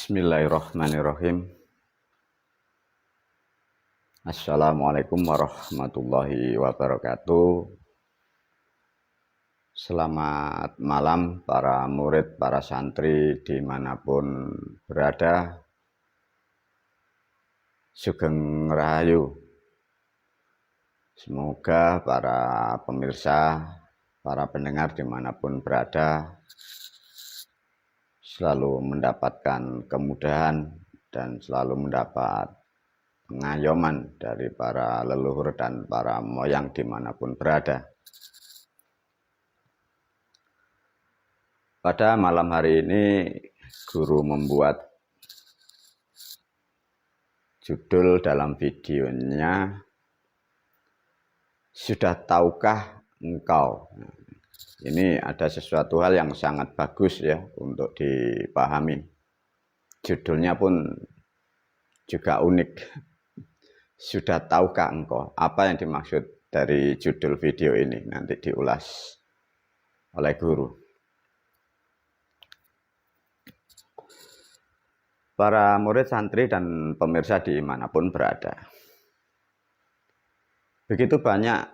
Bismillahirrahmanirrahim. Assalamualaikum warahmatullahi wabarakatuh. Selamat malam para murid, para santri dimanapun berada. Sugeng Rahayu. Semoga para pemirsa, para pendengar dimanapun berada selalu mendapatkan kemudahan dan selalu mendapat pengayoman dari para leluhur dan para moyang dimanapun berada. Pada malam hari ini guru membuat judul dalam videonya, "Sudah tahukah engkau?" Ini ada sesuatu hal yang sangat bagus ya untuk dipahami. Judulnya pun juga unik. Sudah tahukah engkau? Apa yang dimaksud dari judul video ini? Nanti diulas oleh guru. Para murid, santri, dan pemirsa dimanapun berada. Begitu banyak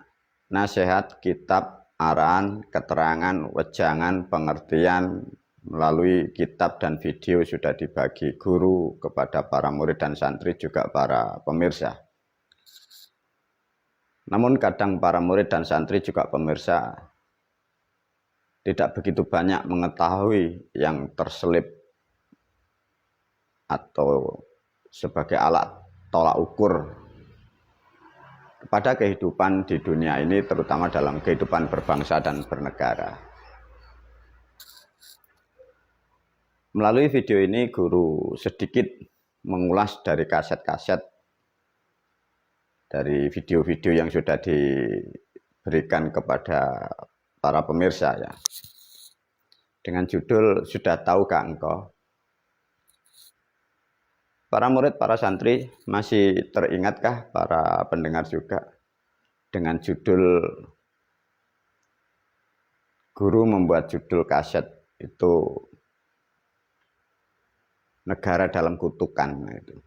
nasihat, kitab, arahan, keterangan, wejangan, pengertian melalui kitab dan video sudah dibagi guru kepada para murid dan santri, juga para pemirsa. Namun kadang para murid dan santri juga pemirsa tidak begitu banyak mengetahui yang terselip atau sebagai alat tolak ukur pada kehidupan di dunia ini, terutama dalam kehidupan berbangsa dan bernegara. Melalui video ini guru sedikit mengulas dari kaset-kaset, dari video-video yang sudah diberikan kepada para pemirsa ya. Dengan judul "Sudah tahukah engkau?" Para murid, para santri masih teringatkah, para pendengar juga, dengan judul guru membuat judul kaset itu "Negara dalam Kutukan"? Itu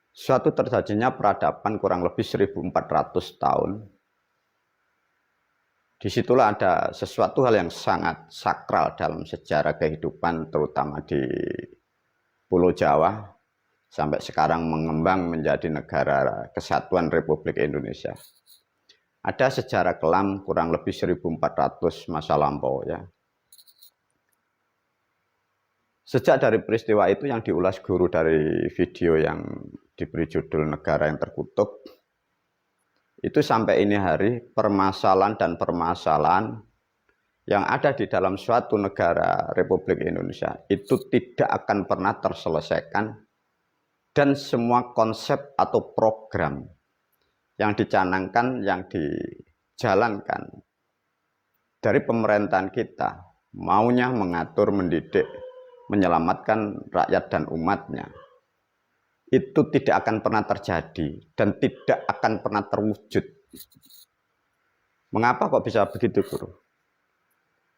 suatu tersajinya peradaban kurang lebih 1400 tahun. Disitulah ada sesuatu hal yang sangat sakral dalam sejarah kehidupan, terutama di Pulau Jawa, sampai sekarang mengembang menjadi negara kesatuan Republik Indonesia. Ada sejarah kelam kurang lebih 1400 masa lampau ya. Sejak dari peristiwa itu yang diulas guru dari video yang diberi judul "Negara yang Terkutuk", itu sampai ini hari permasalahan dan permasalahan yang ada di dalam suatu negara Republik Indonesia itu tidak akan pernah terselesaikan, dan semua konsep atau program yang dicanangkan, yang dijalankan dari pemerintahan kita, maunya mengatur, mendidik, menyelamatkan rakyat dan umatnya, itu tidak akan pernah terjadi dan tidak akan pernah terwujud. Mengapa kok bisa begitu, guru?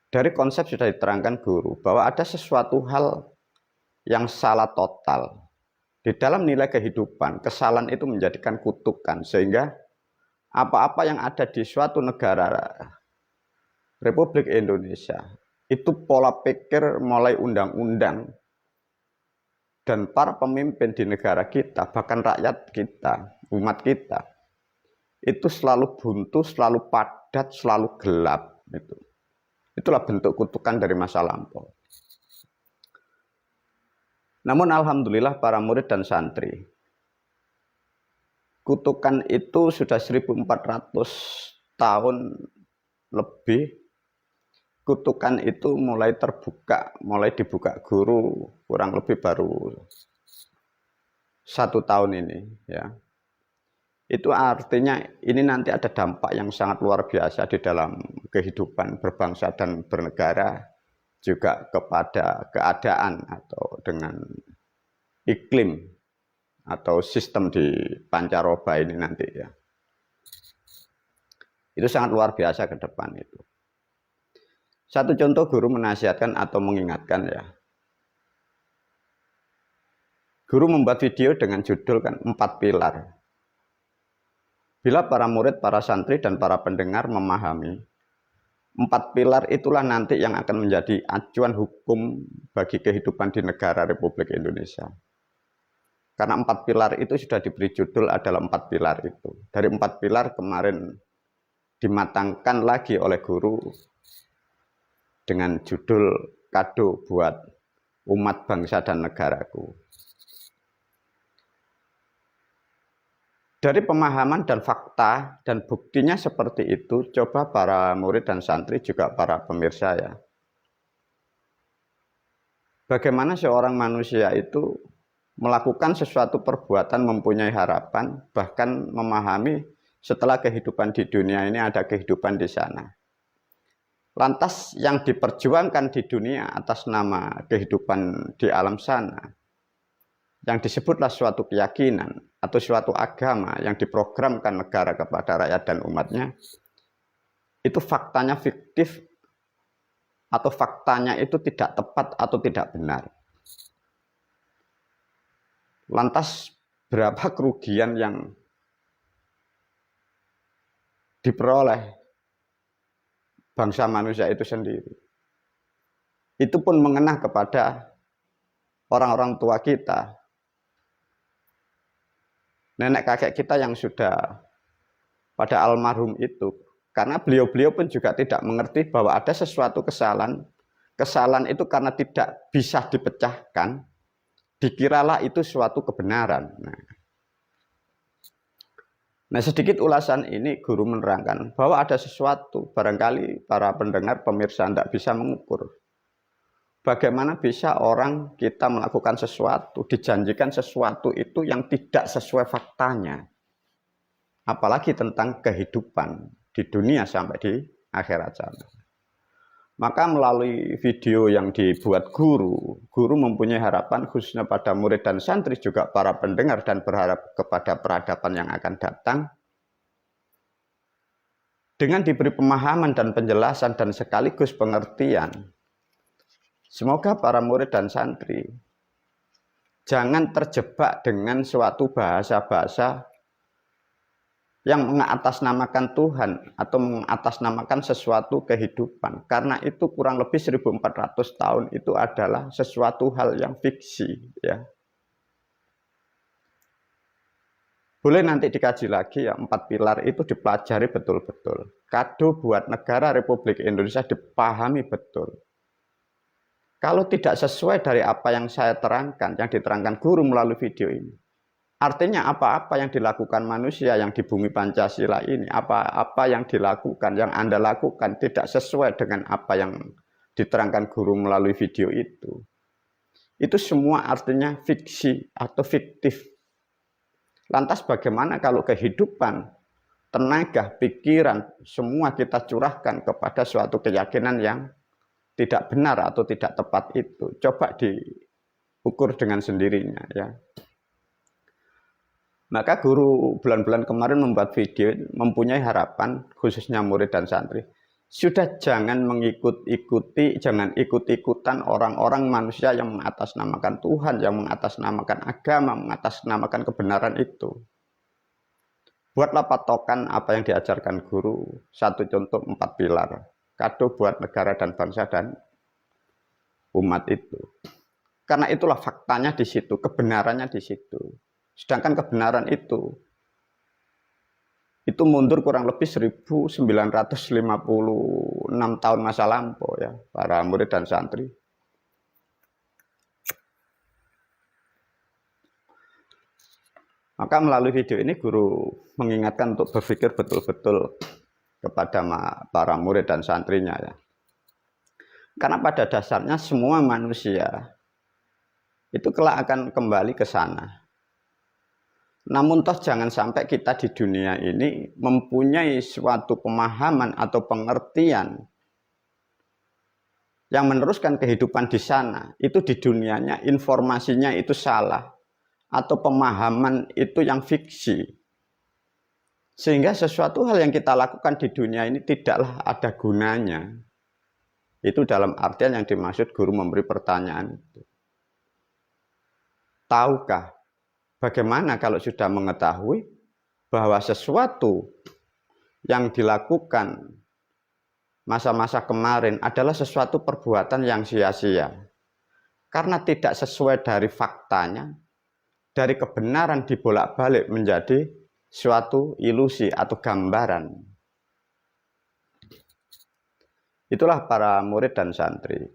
Dari konsep sudah diterangkan guru bahwa ada sesuatu hal yang salah total di dalam nilai kehidupan. Kesalahan itu menjadikan kutukan, sehingga apa-apa yang ada di suatu negara Republik Indonesia itu pola pikir mulai undang-undang dan para pemimpin di negara kita, bahkan rakyat kita, umat kita, itu selalu buntu, selalu padat, selalu gelap. Itulah bentuk kutukan dari masa lampau. Namun alhamdulillah para murid dan santri, kutukan itu sudah 1400 tahun lebih. Kutukan itu mulai terbuka, mulai dibuka guru kurang lebih baru 1 tahun ini ya. Itu artinya ini nanti ada dampak yang sangat luar biasa di dalam kehidupan berbangsa dan bernegara, juga kepada keadaan atau dengan iklim atau sistem di pancaroba ini nanti ya. Itu sangat luar biasa ke depan itu. Satu contoh guru menasihatkan atau mengingatkan ya. Guru membuat video dengan judul kan 4 pilar. Bila para murid, para santri, dan para pendengar memahami 4 pilar itulah nanti yang akan menjadi acuan hukum bagi kehidupan di negara Republik Indonesia. Karena 4 pilar itu sudah diberi judul adalah 4 pilar itu. Dari 4 pilar kemarin dimatangkan lagi oleh guru dengan judul kado buat umat bangsa dan negaraku. Dari pemahaman dan fakta dan buktinya seperti itu, coba para murid dan santri juga para pemirsa ya. Bagaimana seorang manusia itu melakukan sesuatu perbuatan mempunyai harapan, bahkan memahami setelah kehidupan di dunia ini ada kehidupan di sana. Lantas yang diperjuangkan di dunia atas nama kehidupan di alam sana, yang disebutlah suatu keyakinan atau suatu agama yang diprogramkan negara kepada rakyat dan umatnya, itu faktanya fiktif atau faktanya itu tidak tepat atau tidak benar. Lantas berapa kerugian yang diperoleh bangsa manusia itu sendiri? Itu pun mengena kepada orang-orang tua kita, nenek kakek kita yang sudah pada almarhum itu, karena beliau-beliau pun juga tidak mengerti bahwa ada sesuatu kesalahan. Kesalahan itu karena tidak bisa dipecahkan, dikiralah itu suatu kebenaran. Nah, sedikit ulasan ini guru menerangkan bahwa ada sesuatu, barangkali para pendengar pemirsa tidak bisa mengukur. Bagaimana bisa orang kita melakukan sesuatu, dijanjikan sesuatu itu yang tidak sesuai faktanya. Apalagi tentang kehidupan di dunia sampai di akhirat sana. Maka melalui video yang dibuat guru mempunyai harapan khususnya pada murid dan santri juga para pendengar dan berharap kepada peradaban yang akan datang. Dengan diberi pemahaman dan penjelasan dan sekaligus pengertian, semoga para murid dan santri jangan terjebak dengan suatu bahasa-bahasa yang mengatasnamakan Tuhan atau mengatasnamakan sesuatu kehidupan. Karena itu kurang lebih 1400 tahun itu adalah sesuatu hal yang fiksi ya. Boleh nanti dikaji lagi ya, 4 pilar itu dipelajari betul-betul. Kado buat negara Republik Indonesia dipahami betul. Kalau tidak sesuai dari apa yang saya terangkan, yang diterangkan guru melalui video ini, artinya apa-apa yang dilakukan manusia yang di bumi Pancasila ini, apa-apa yang dilakukan, yang Anda lakukan tidak sesuai dengan apa yang diterangkan guru melalui video itu. Itu semua artinya fiksi atau fiktif. Lantas bagaimana kalau kehidupan, tenaga, pikiran, semua kita curahkan kepada suatu keyakinan yang tidak benar atau tidak tepat itu? Coba diukur dengan sendirinya ya. Maka guru bulan-bulan kemarin membuat video mempunyai harapan khususnya murid dan santri. Sudah jangan mengikut-ikuti, jangan ikut-ikutan orang-orang manusia yang mengatasnamakan Tuhan, yang mengatasnamakan agama, mengatasnamakan kebenaran itu. Buatlah patokan apa yang diajarkan guru. Satu contoh 4 pilar. Kado buat negara dan bangsa dan umat itu. Karena itulah faktanya di situ, kebenarannya di situ. Sedangkan kebenaran itu mundur kurang lebih 1956 tahun masa lampau ya, para murid dan santri. Maka melalui video ini guru mengingatkan untuk berpikir betul-betul kepada para murid dan santrinya ya. Karena pada dasarnya semua manusia itu kelak akan kembali ke sana. Namun toh jangan sampai kita di dunia ini mempunyai suatu pemahaman atau pengertian yang meneruskan kehidupan di sana. Itu di dunianya informasinya itu salah atau pemahaman itu yang fiksi. Sehingga sesuatu hal yang kita lakukan di dunia ini tidaklah ada gunanya. Itu dalam artian yang dimaksud guru memberi pertanyaan itu. Tahukah bagaimana kalau sudah mengetahui bahwa sesuatu yang dilakukan masa-masa kemarin adalah sesuatu perbuatan yang sia-sia. Karena tidak sesuai dari faktanya, dari kebenaran dibolak-balik menjadi suatu ilusi atau gambaran. Itulah para murid dan santri.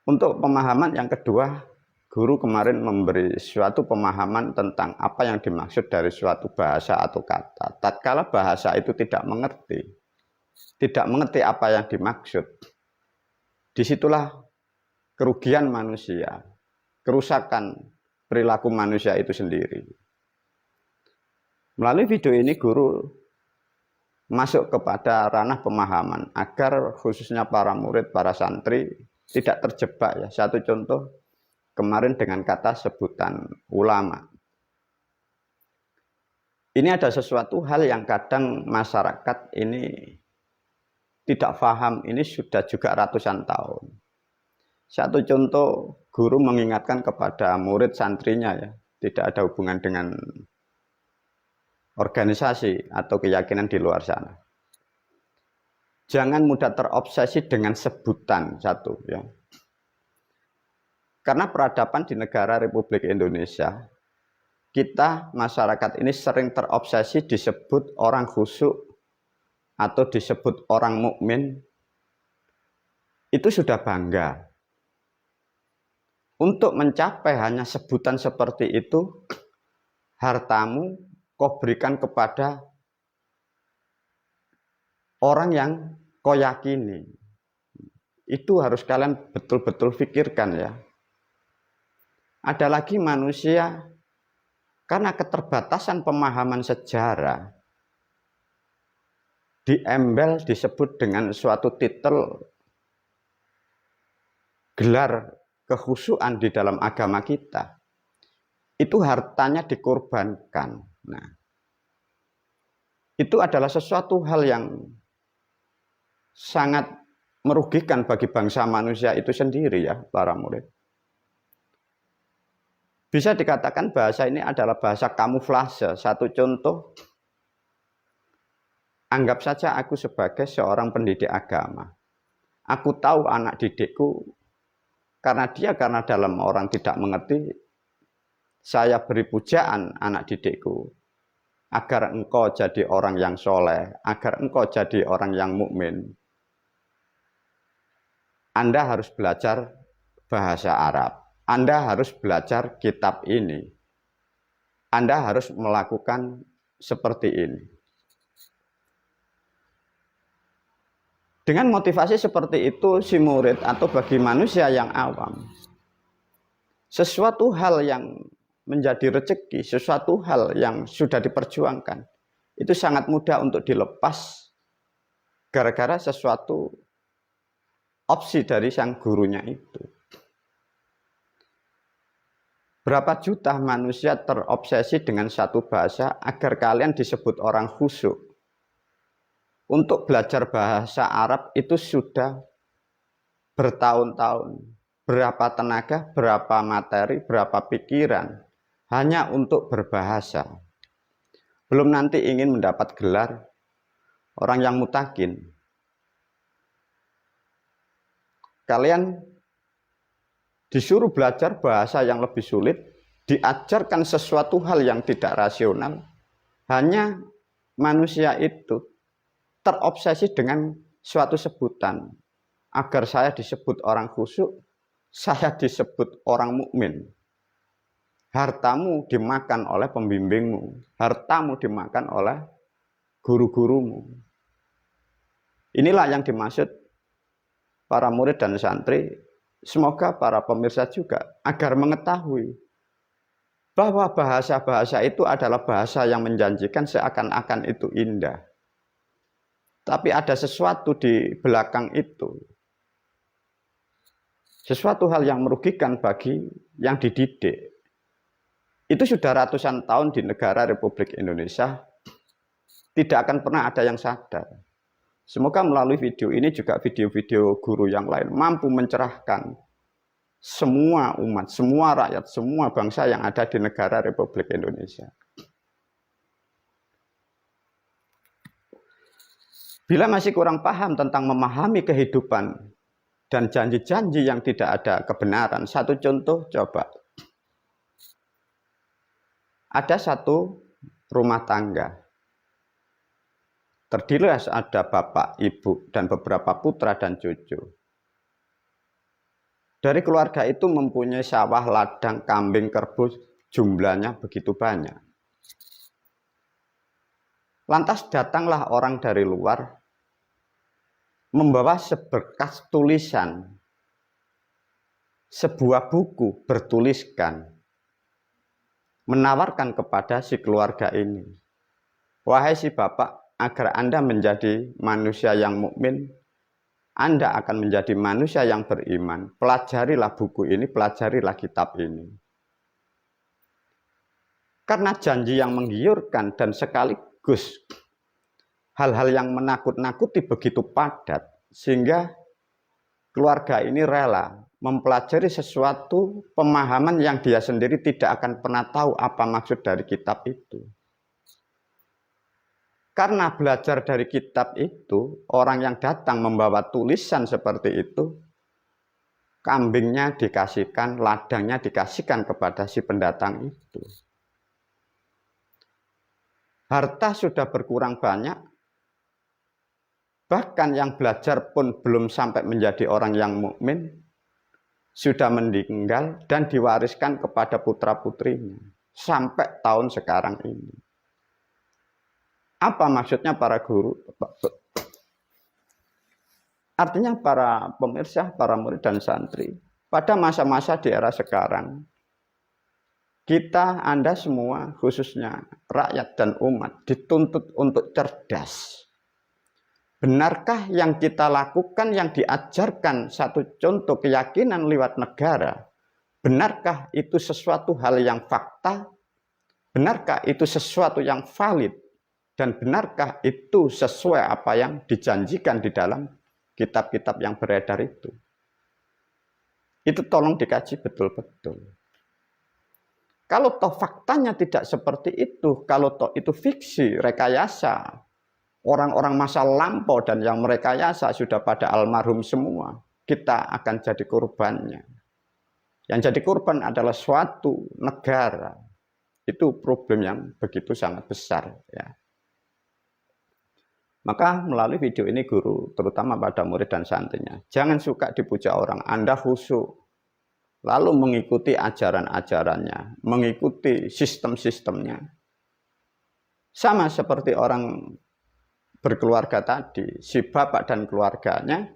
Untuk pemahaman yang kedua, guru kemarin memberi suatu pemahaman tentang apa yang dimaksud dari suatu bahasa atau kata. Tatkala bahasa itu tidak mengerti apa yang dimaksud, disitulah kerugian manusia, kerusakan perilaku manusia itu sendiri. Melalui video ini guru masuk kepada ranah pemahaman agar khususnya para murid, para santri tidak terjebak ya. Satu contoh kemarin dengan kata sebutan ulama. Ini ada sesuatu hal yang kadang masyarakat ini tidak paham, ini sudah juga ratusan tahun. Satu contoh, guru mengingatkan kepada murid santrinya ya, tidak ada hubungan dengan organisasi atau keyakinan di luar sana. Jangan mudah terobsesi dengan sebutan satu ya. Karena peradaban di negara Republik Indonesia, kita masyarakat ini sering terobsesi disebut orang khusyuk atau disebut orang mukmin. Itu sudah bangga. Untuk mencapai hanya sebutan seperti itu, hartamu kau berikan kepada orang yang kau yakini. Itu harus kalian betul-betul pikirkan ya. Ada lagi manusia, karena keterbatasan pemahaman sejarah, diembel disebut dengan suatu titel gelar kekhusyuan di dalam agama kita. Itu hartanya dikorbankan. Nah, itu adalah sesuatu hal yang sangat merugikan bagi bangsa manusia itu sendiri ya, para murid. Bisa dikatakan bahasa ini adalah bahasa kamuflase. Satu contoh, anggap saja aku sebagai seorang pendidik agama. Aku tahu anak didikku, karena dalam orang tidak mengerti, saya beri pujaan anak didikku, agar engkau jadi orang yang soleh, agar engkau jadi orang yang mukmin. Anda harus belajar bahasa Arab. Anda harus belajar kitab ini. Anda harus melakukan seperti ini. Dengan motivasi seperti itu, si murid atau bagi manusia yang awam, sesuatu hal yang menjadi rezeki, sesuatu hal yang sudah diperjuangkan, itu sangat mudah untuk dilepas gara-gara sesuatu opsi dari sang gurunya itu. Berapa juta manusia terobsesi dengan satu bahasa agar kalian disebut orang khusyuk. Untuk belajar bahasa Arab itu sudah bertahun-tahun. Berapa tenaga, berapa materi, berapa pikiran. Hanya untuk berbahasa. Belum nanti ingin mendapat gelar orang yang mutakin. Kalian disuruh belajar bahasa yang lebih sulit, diajarkan sesuatu hal yang tidak rasional, hanya manusia itu terobsesi dengan suatu sebutan. Agar saya disebut orang khusyuk, saya disebut orang mukmin. Hartamu dimakan oleh pembimbingmu, hartamu dimakan oleh guru-gurumu. Inilah yang dimaksud para murid dan santri. Semoga para pemirsa juga agar mengetahui bahwa bahasa-bahasa itu adalah bahasa yang menjanjikan seakan-akan itu indah. Tapi ada sesuatu di belakang itu. Sesuatu hal yang merugikan bagi yang dididik. Itu sudah ratusan tahun di negara Republik Indonesia, tidak akan pernah ada yang sadar. Semoga melalui video ini juga video-video guru yang lain mampu mencerahkan semua umat, semua rakyat, semua bangsa yang ada di negara Republik Indonesia. Bila masih kurang paham tentang memahami kehidupan dan janji-janji yang tidak ada kebenaran, satu contoh coba. Ada satu rumah tangga. Terdiri ada bapak, ibu, dan beberapa putra dan cucu. Dari keluarga itu mempunyai sawah, ladang, kambing, kerbau, jumlahnya begitu banyak. Lantas datanglah orang dari luar, membawa seberkas tulisan, sebuah buku bertuliskan, menawarkan kepada si keluarga ini. Wahai si bapak, agar Anda menjadi manusia yang mukmin, Anda akan menjadi manusia yang beriman. Pelajarilah buku ini, pelajarilah kitab ini. Karena janji yang menggiurkan dan sekaligus hal-hal yang menakut-nakuti begitu padat, sehingga keluarga ini rela mempelajari sesuatu pemahaman yang dia sendiri tidak akan pernah tahu apa maksud dari kitab itu. Karena belajar dari kitab itu, orang yang datang membawa tulisan seperti itu, kambingnya dikasihkan, ladangnya dikasihkan kepada si pendatang itu. Harta sudah berkurang banyak, bahkan yang belajar pun belum sampai menjadi orang yang mukmin, sudah meninggal dan diwariskan kepada putra-putrinya sampai tahun sekarang ini. Apa maksudnya para guru? Artinya para pemirsa, para murid dan santri, pada masa-masa di era sekarang, kita, Anda semua, khususnya rakyat dan umat, dituntut untuk cerdas. Benarkah yang kita lakukan, yang diajarkan satu contoh keyakinan lewat negara, benarkah itu sesuatu hal yang fakta? Benarkah itu sesuatu yang valid? Dan benarkah itu sesuai apa yang dijanjikan di dalam kitab-kitab yang beredar itu? Itu tolong dikaji betul-betul. Kalau toh faktanya tidak seperti itu, kalau toh itu fiksi, rekayasa, orang-orang masa lampau dan yang merekayasa sudah pada almarhum semua, kita akan jadi korbannya. Yang jadi korban adalah suatu negara. Itu problem yang begitu sangat besar, ya. Maka melalui video ini guru, terutama pada murid dan santrinya, jangan suka dipuja orang. Anda khusyuk, lalu mengikuti ajaran-ajarannya, mengikuti sistem-sistemnya. Sama seperti orang berkeluarga tadi, si bapak dan keluarganya,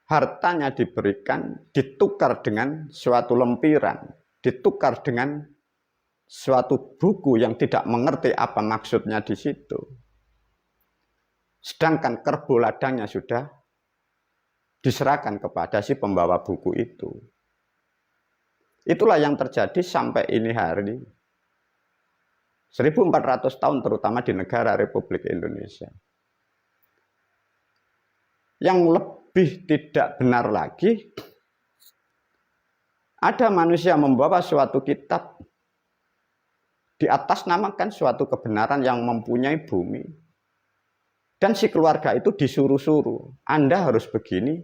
hartanya diberikan, ditukar dengan suatu lempiran, ditukar dengan suatu buku yang tidak mengerti apa maksudnya di situ. Sedangkan kerbau ladangnya sudah diserahkan kepada si pembawa buku itu. Itulah yang terjadi sampai ini hari. 1400 tahun terutama di negara Republik Indonesia. Yang lebih tidak benar lagi, ada manusia membawa suatu kitab di atas namakan suatu kebenaran yang mempunyai bumi. Dan si keluarga itu disuruh-suruh, Anda harus begini,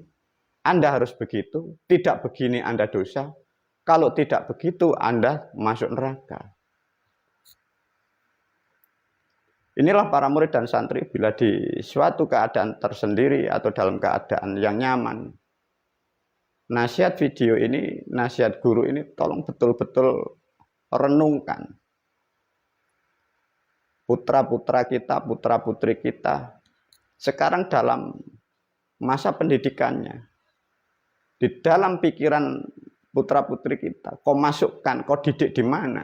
Anda harus begitu, tidak begini Anda dosa, kalau tidak begitu Anda masuk neraka. Inilah para murid dan santri bila di suatu keadaan tersendiri atau dalam keadaan yang nyaman. Nasihat video ini, nasihat guru ini tolong betul-betul renungkan. Putra-putra kita, putra-putri kita, sekarang dalam masa pendidikannya, di dalam pikiran putra-putri kita, kau masukkan, kau didik di mana?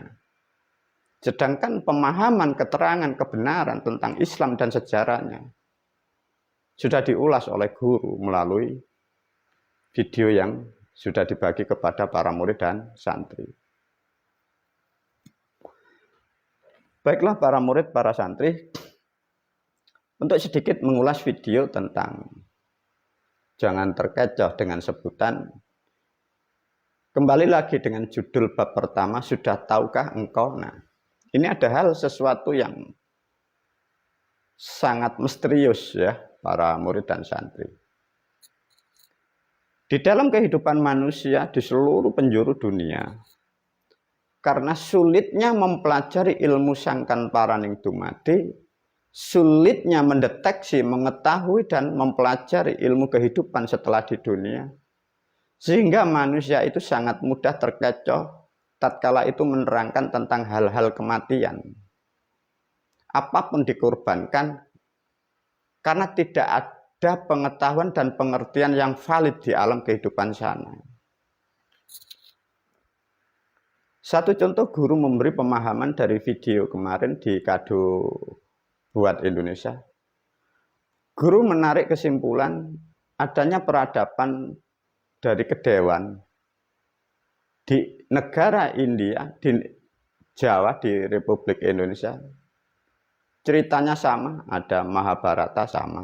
Sedangkan pemahaman, keterangan, kebenaran tentang Islam dan sejarahnya sudah diulas oleh guru melalui video yang sudah dibagi kepada para murid dan santri. Baiklah para murid, para santri, untuk sedikit mengulas video tentang jangan terkecoh dengan sebutan. Kembali lagi dengan judul bab pertama, sudah tahukah engkau? Nah, ini ada hal sesuatu yang sangat misterius ya para murid dan santri. Di dalam kehidupan manusia di seluruh penjuru dunia, karena sulitnya mempelajari ilmu sangkan paraning dumadi, sulitnya mendeteksi, mengetahui dan mempelajari ilmu kehidupan setelah di dunia, sehingga manusia itu sangat mudah terkecoh tatkala itu menerangkan tentang hal-hal kematian. Apapun dikorbankan karena tidak ada pengetahuan dan pengertian yang valid di alam kehidupan sana. Satu contoh guru memberi pemahaman dari video kemarin di Kado Buat Indonesia. Guru menarik kesimpulan adanya peradaban dari kedewan di negara India, di Jawa, di Republik Indonesia. Ceritanya sama, ada Mahabharata sama.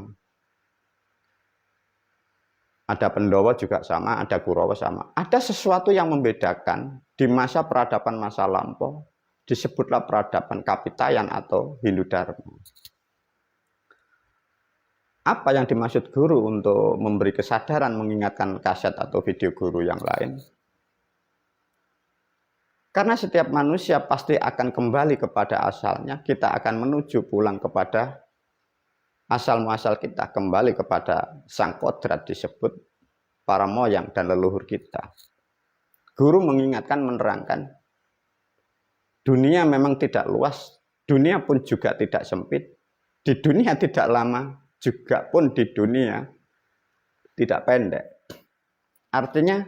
Ada Pendowo juga sama, ada Kurawa sama. Ada sesuatu yang membedakan di masa peradaban masa lampau, disebutlah peradaban Kapitayan atau Hindu Dharma. Apa yang dimaksud guru untuk memberi kesadaran mengingatkan kaset atau video guru yang lain? Karena setiap manusia pasti akan kembali kepada asalnya, kita akan menuju pulang kepada asal-muasal kita, kembali kepada sang kodrat disebut para moyang dan leluhur kita. Guru mengingatkan, menerangkan, dunia memang tidak luas, dunia pun juga tidak sempit, di dunia tidak lama, juga pun di dunia tidak pendek. Artinya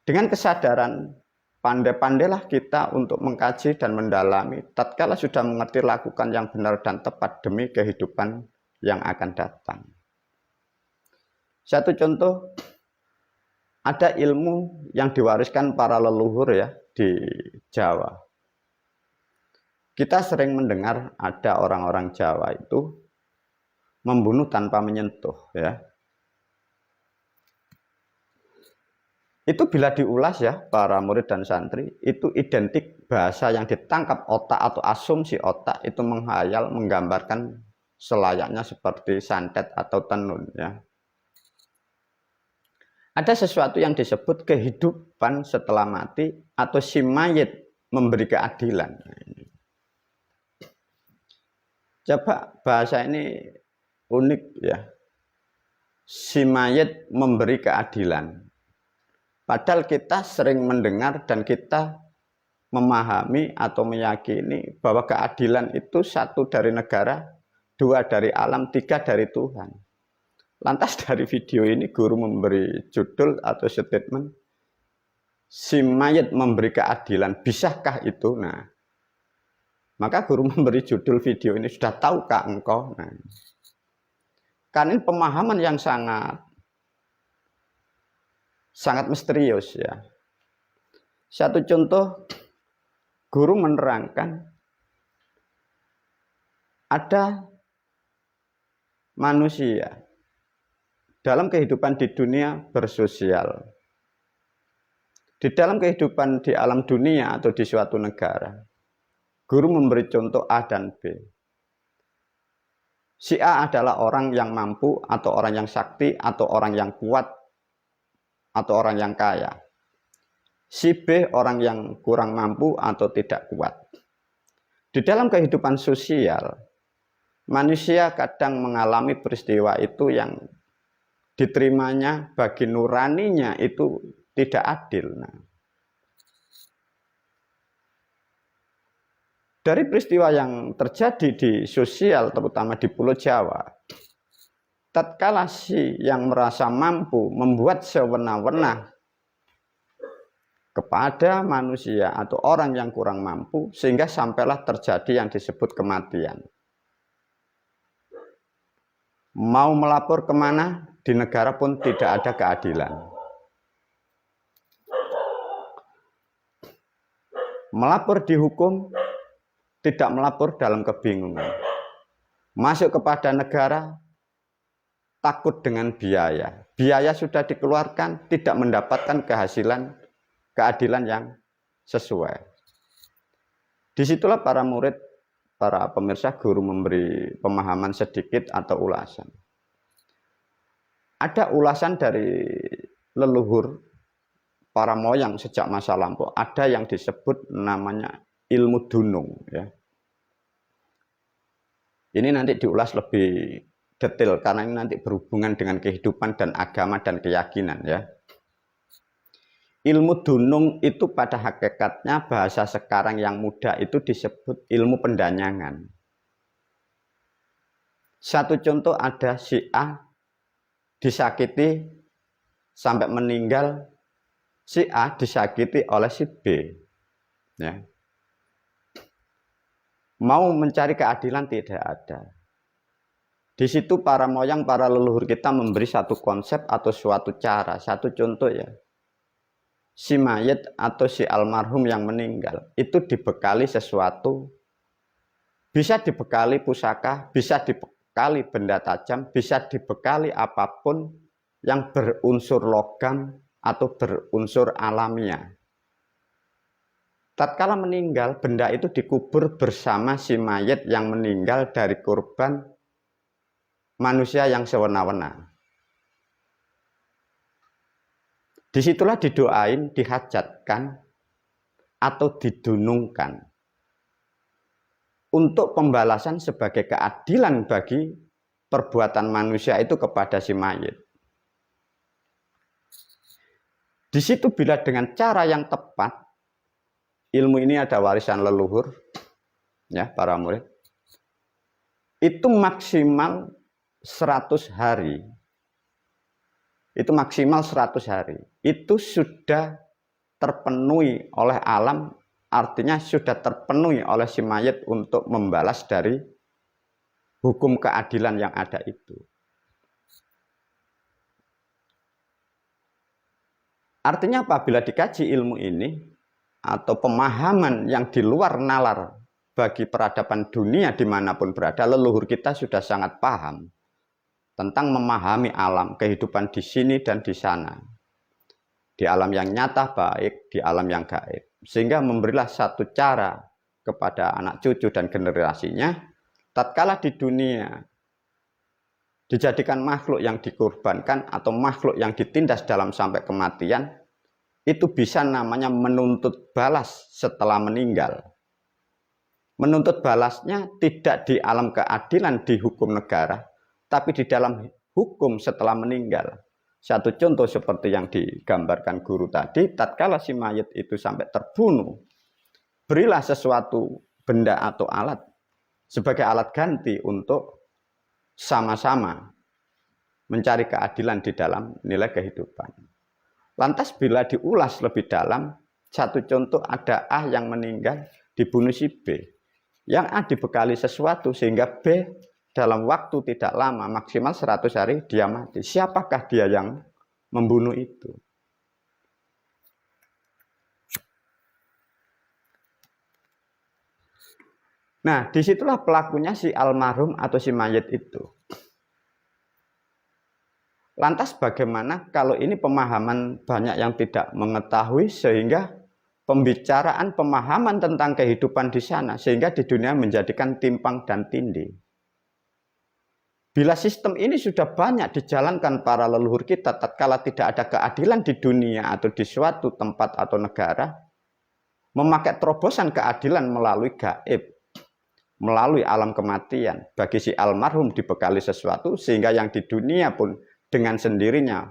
dengan kesadaran pandai-pandailah kita untuk mengkaji dan mendalami, tatkala sudah mengerti lakukan yang benar dan tepat demi kehidupan yang akan datang. Satu contoh, ada ilmu yang diwariskan para leluhur ya di Jawa. Kita sering mendengar ada orang-orang Jawa itu membunuh tanpa menyentuh ya. Itu bila diulas ya para murid dan santri, itu identik bahasa yang ditangkap otak atau asumsi otak itu menghayal, menggambarkan selayaknya seperti santet atau tenun ya. Ada sesuatu yang disebut kehidupan setelah mati atau si mayit memberi keadilan. Coba bahasa ini unik ya. Si mayit memberi keadilan. Padahal kita sering mendengar dan kita memahami atau meyakini bahwa keadilan itu satu dari negara, dua dari alam, tiga dari Tuhan. Lantas dari video ini guru memberi judul atau statement, si mayit memberi keadilan, bisakah itu? Nah, maka guru memberi judul video ini, sudah tahukah engkau? Nah, karena ini pemahaman yang sangat misterius ya. Satu contoh, guru menerangkan ada manusia dalam kehidupan di dunia bersosial. Di dalam kehidupan di alam dunia atau di suatu negara, guru memberi contoh A dan B. Si A adalah orang yang mampu atau orang yang sakti atau orang yang kuat atau orang yang kaya. Si B orang yang kurang mampu atau tidak kuat. Di dalam kehidupan sosial, manusia kadang mengalami peristiwa itu yang diterimanya bagi nuraninya itu tidak adil. Nah, dari peristiwa yang terjadi di sosial, terutama di Pulau Jawa, tatkala si yang merasa mampu membuat sewenang-wenang kepada manusia atau orang yang kurang mampu, sehingga sampailah terjadi yang disebut kematian. Mau melapor kemana, di negara pun tidak ada keadilan. Melapor dihukum, tidak melapor dalam kebingungan. masuk kepada negara, takut dengan biaya. Biaya sudah dikeluarkan, tidak mendapatkan keadilan yang sesuai. Disitulah para murid, para pemirsa, guru memberi pemahaman sedikit atau ulasan. Ada ulasan dari leluhur para moyang sejak masa lampau, ada yang disebut namanya ilmu dunung. Ya. Ini nanti diulas lebih detail karena ini nanti berhubungan dengan kehidupan dan agama dan keyakinan. Ya. Ilmu dunung itu pada hakikatnya bahasa sekarang yang mudah itu disebut ilmu pendanyangan. Satu contoh ada si A disakiti sampai meninggal, si A disakiti oleh si B. Ya. Mau mencari keadilan tidak ada. Di situ para moyang, para leluhur kita memberi satu konsep atau suatu cara, satu contoh ya. Si mayat atau si almarhum yang meninggal itu dibekali sesuatu, bisa dibekali pusaka, bisa dibekali benda tajam, bisa dibekali apapun yang berunsur logam atau berunsur alamiah. Tatkala meninggal, benda itu dikubur bersama si mayat yang meninggal dari korban manusia yang sewena-wena. Disitulah didoain, dihajatkan, atau didunungkan untuk pembalasan sebagai keadilan bagi perbuatan manusia itu kepada si mayat. Di situ bila dengan cara yang tepat, ilmu ini ada warisan leluhur, ya para murid, itu maksimal 100 hari. Itu maksimal 100 hari. Itu sudah terpenuhi oleh alam, artinya sudah terpenuhi oleh si mayat untuk membalas dari hukum keadilan yang ada itu. Artinya apabila dikaji ilmu ini, atau pemahaman yang di luar nalar bagi peradaban dunia dimanapun berada, leluhur kita sudah sangat paham tentang memahami alam, kehidupan di sini dan di sana. Di alam yang nyata baik, di alam yang gaib. Sehingga memberilah satu cara kepada anak cucu dan generasinya, tatkala di dunia dijadikan makhluk yang dikorbankan atau makhluk yang ditindas dalam sampai kematian, itu bisa namanya menuntut balas setelah meninggal. Menuntut balasnya tidak di alam keadilan di hukum negara, tapi di dalam hukum setelah meninggal. Satu contoh seperti yang digambarkan guru tadi, tatkala si mayat itu sampai terbunuh, berilah sesuatu benda atau alat sebagai alat ganti untuk sama-sama mencari keadilan di dalam nilai kehidupan. Lantas bila diulas lebih dalam, satu contoh ada A yang meninggal dibunuh si B. Yang A dibekali sesuatu sehingga B dalam waktu tidak lama, maksimal 100 hari dia mati. Siapakah dia yang membunuh itu? Nah, disitulah pelakunya si almarhum atau si mayat itu. Lantas bagaimana kalau ini pemahaman banyak yang tidak mengetahui sehingga pembicaraan pemahaman tentang kehidupan di sana sehingga di dunia menjadikan timpang dan tindih. Bila sistem ini sudah banyak dijalankan para leluhur kita tatkala tidak ada keadilan di dunia atau di suatu tempat atau negara, memakai terobosan keadilan melalui gaib, melalui alam kematian, bagi si almarhum dibekali sesuatu sehingga yang di dunia pun dengan sendirinya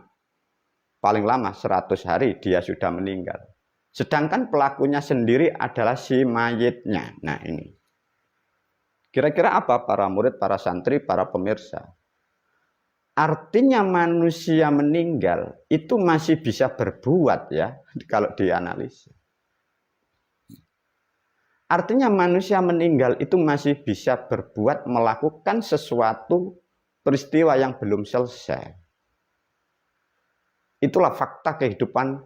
paling lama 100 hari dia sudah meninggal. Sedangkan pelakunya sendiri adalah si mayitnya. Nah ini. Kira-kira apa para murid, para santri, para pemirsa? Artinya manusia meninggal itu masih bisa berbuat ya kalau dianalisa. Artinya manusia meninggal itu masih bisa berbuat, melakukan sesuatu peristiwa yang belum selesai. Itulah fakta kehidupan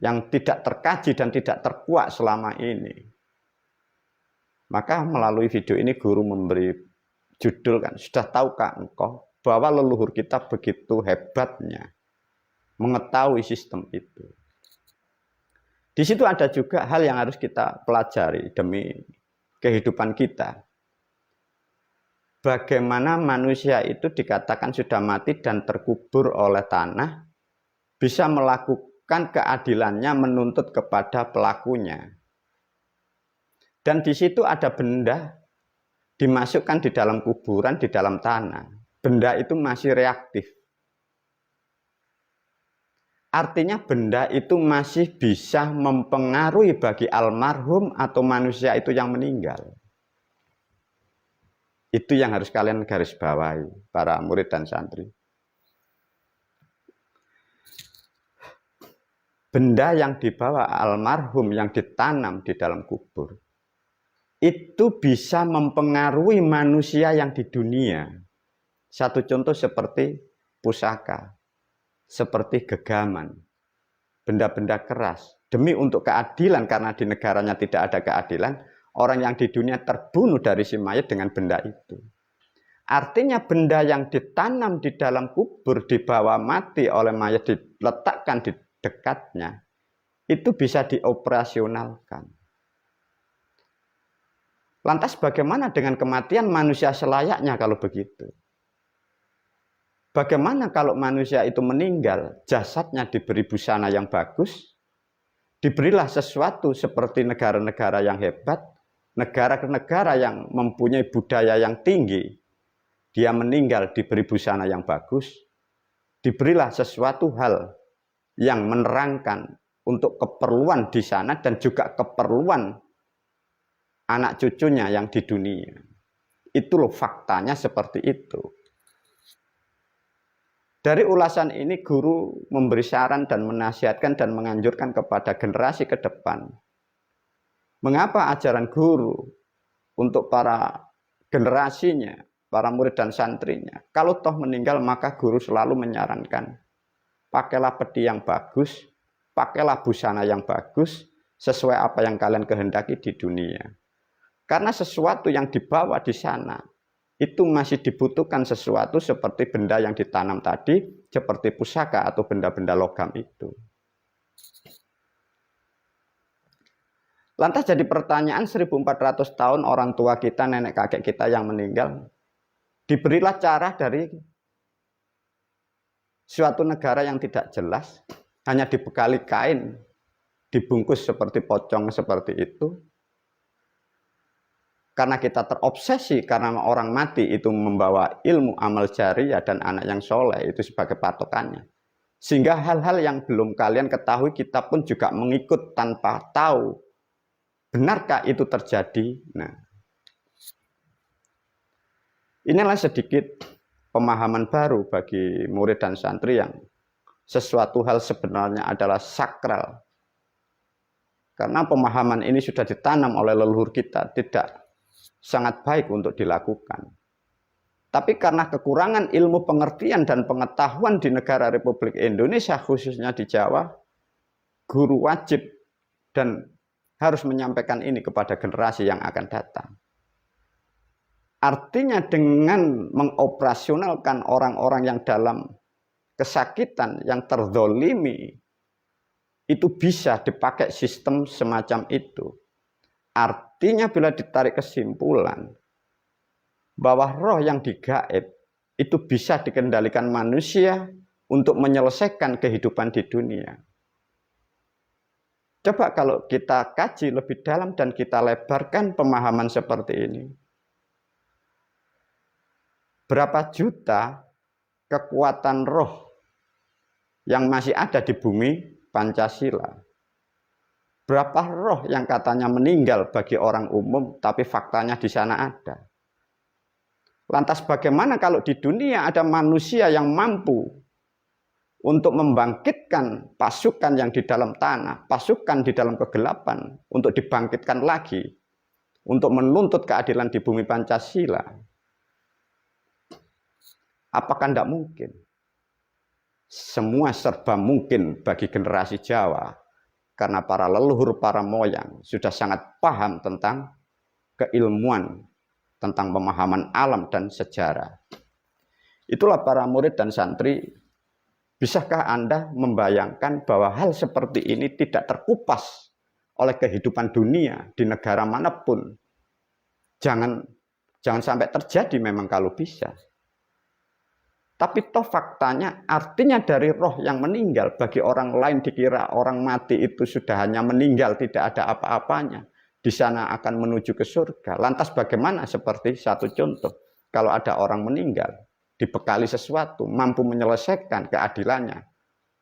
yang tidak terkaji dan tidak terkuak selama ini. Maka melalui video ini guru memberi judul kan, sudah tahukah engkau bahwa leluhur kita begitu hebatnya mengetahui sistem itu. Di situ ada juga hal yang harus kita pelajari demi kehidupan kita. Bagaimana manusia itu dikatakan sudah mati dan terkubur oleh tanah, bisa melakukan keadilannya menuntut kepada pelakunya. Dan di situ ada benda dimasukkan di dalam kuburan, di dalam tanah. Benda itu masih reaktif. Artinya benda itu masih bisa mempengaruhi bagi almarhum atau manusia itu yang meninggal. Itu yang harus kalian garis bawahi, para murid dan santri. Benda yang dibawa almarhum yang ditanam di dalam kubur, itu bisa mempengaruhi manusia yang di dunia. Satu contoh seperti pusaka, seperti gegaman, benda-benda keras. Demi untuk keadilan, karena di negaranya tidak ada keadilan, orang yang di dunia terbunuh dari si mayat dengan benda itu. Artinya benda yang ditanam di dalam kubur, dibawa mati oleh mayat, diletakkan di dekatnya, itu bisa dioperasionalkan. Lantas bagaimana dengan kematian manusia selayaknya kalau begitu? Bagaimana kalau manusia itu meninggal, jasadnya diberi busana yang bagus, diberilah sesuatu seperti negara-negara yang hebat, negara-negara yang mempunyai budaya yang tinggi, dia meninggal diberi busana yang bagus, diberilah sesuatu hal yang menerangkan untuk keperluan di sana dan juga keperluan anak cucunya yang di dunia. Itu loh faktanya seperti itu. Dari ulasan ini guru memberi saran dan menasihatkan dan menganjurkan kepada generasi ke depan. Mengapa ajaran guru untuk para generasinya, para murid dan santrinya, kalau toh meninggal maka guru selalu menyarankan, pakailah peti yang bagus, pakailah busana yang bagus, sesuai apa yang kalian kehendaki di dunia. Karena sesuatu yang dibawa di sana, itu masih dibutuhkan sesuatu seperti benda yang ditanam tadi, seperti pusaka atau benda-benda logam itu. Lantas jadi pertanyaan, 1400 tahun orang tua kita, nenek kakek kita yang meninggal, diberilah cara dari suatu negara yang tidak jelas, hanya dibekali kain, dibungkus seperti pocong seperti itu. Karena kita terobsesi, karena orang mati itu membawa ilmu amal jariyah dan anak yang soleh itu sebagai patokannya. Sehingga hal-hal yang belum kalian ketahui kita pun juga mengikut tanpa tahu. Benarkah itu terjadi? Nah, inilah sedikit pemahaman baru bagi murid dan santri yang sesuatu hal sebenarnya adalah sakral. Karena pemahaman ini sudah ditanam oleh leluhur kita, tidak sangat baik untuk dilakukan. Tapi karena kekurangan ilmu pengertian dan pengetahuan di negara Republik Indonesia, khususnya di Jawa, guru wajib dan harus menyampaikan ini kepada generasi yang akan datang. Artinya dengan mengoperasionalkan orang-orang yang dalam kesakitan, yang terzolimi, itu bisa dipakai sistem semacam itu. Artinya bila ditarik kesimpulan bahwa roh yang digaib itu bisa dikendalikan manusia untuk menyelesaikan kehidupan di dunia. Coba kalau kita kaji lebih dalam dan kita lebarkan pemahaman seperti ini. Berapa juta kekuatan roh yang masih ada di bumi Pancasila? Berapa roh yang katanya meninggal bagi orang umum, tapi faktanya di sana ada. Lantas bagaimana kalau di dunia ada manusia yang mampu untuk membangkitkan pasukan yang di dalam tanah, pasukan di dalam kegelapan, untuk dibangkitkan lagi, untuk menuntut keadilan di bumi Pancasila? Apakah tidak mungkin? Semua serba mungkin bagi generasi Jawa. Karena para leluhur, para moyang sudah sangat paham tentang keilmuan tentang pemahaman alam dan sejarah. Itulah para murid dan santri, bisakah Anda membayangkan bahwa hal seperti ini tidak terkupas oleh kehidupan dunia di negara manapun? Jangan sampai terjadi memang kalau bisa. Tapi toh faktanya artinya dari roh yang meninggal, bagi orang lain dikira orang mati itu sudah hanya meninggal, tidak ada apa-apanya. Di sana akan menuju ke surga. Lantas bagaimana seperti satu contoh, kalau ada orang meninggal, dibekali sesuatu, mampu menyelesaikan keadilannya.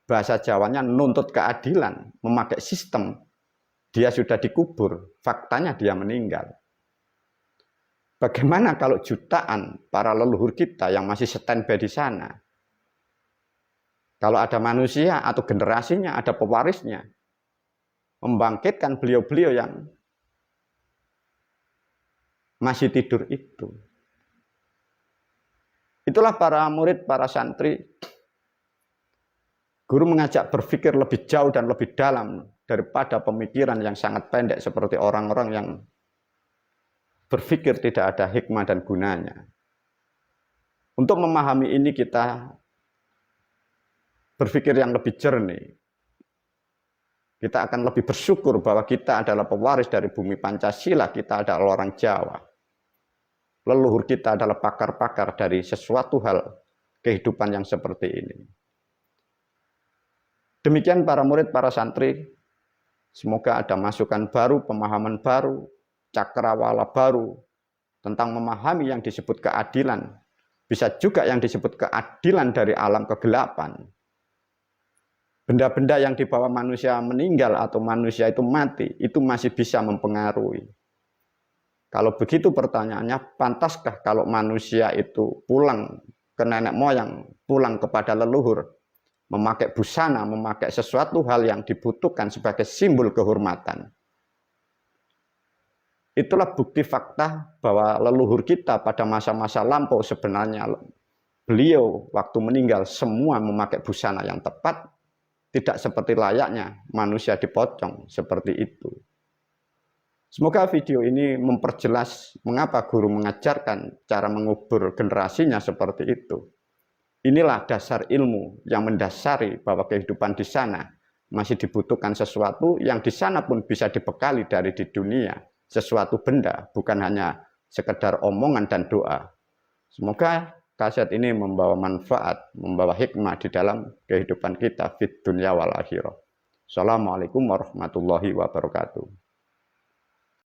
Bahasa Jawanya nuntut keadilan, memakai sistem. Dia sudah dikubur, faktanya dia meninggal. Bagaimana kalau jutaan para leluhur kita yang masih standby di sana? Kalau ada manusia atau generasinya, ada pewarisnya, membangkitkan beliau-beliau yang masih tidur itu. Itulah para murid, para santri. Guru mengajak berpikir lebih jauh dan lebih dalam daripada pemikiran yang sangat pendek seperti orang-orang yang berpikir tidak ada hikmah dan gunanya. Untuk memahami ini kita berpikir yang lebih jernih. Kita akan lebih bersyukur bahwa kita adalah pewaris dari bumi Pancasila, kita adalah orang Jawa. Leluhur kita adalah pakar-pakar dari sesuatu hal kehidupan yang seperti ini. Demikian para murid, para santri, semoga ada masukan baru, pemahaman baru, cakrawala baru tentang memahami yang disebut keadilan. Bisa juga yang disebut keadilan dari alam kegelapan. Benda-benda yang dibawa manusia meninggal atau manusia itu mati, itu masih bisa mempengaruhi. Kalau begitu pertanyaannya, pantaskah kalau manusia itu pulang ke nenek moyang, pulang kepada leluhur, memakai busana, memakai sesuatu hal yang dibutuhkan sebagai simbol kehormatan? Itulah bukti fakta bahwa leluhur kita pada masa-masa lampau sebenarnya beliau waktu meninggal semua memakai busana yang tepat, tidak seperti layaknya manusia dipocong seperti itu. Semoga video ini memperjelas mengapa guru mengajarkan cara mengubur generasinya seperti itu. Inilah dasar ilmu yang mendasari bahwa kehidupan di sana masih dibutuhkan sesuatu yang di sana pun bisa dibekali dari di dunia. Sesuatu benda, bukan hanya sekedar omongan dan doa. Semoga kaset ini membawa manfaat, membawa hikmah di dalam kehidupan kita, fid dunya wal akhirah. Assalamualaikum warahmatullahi wabarakatuh.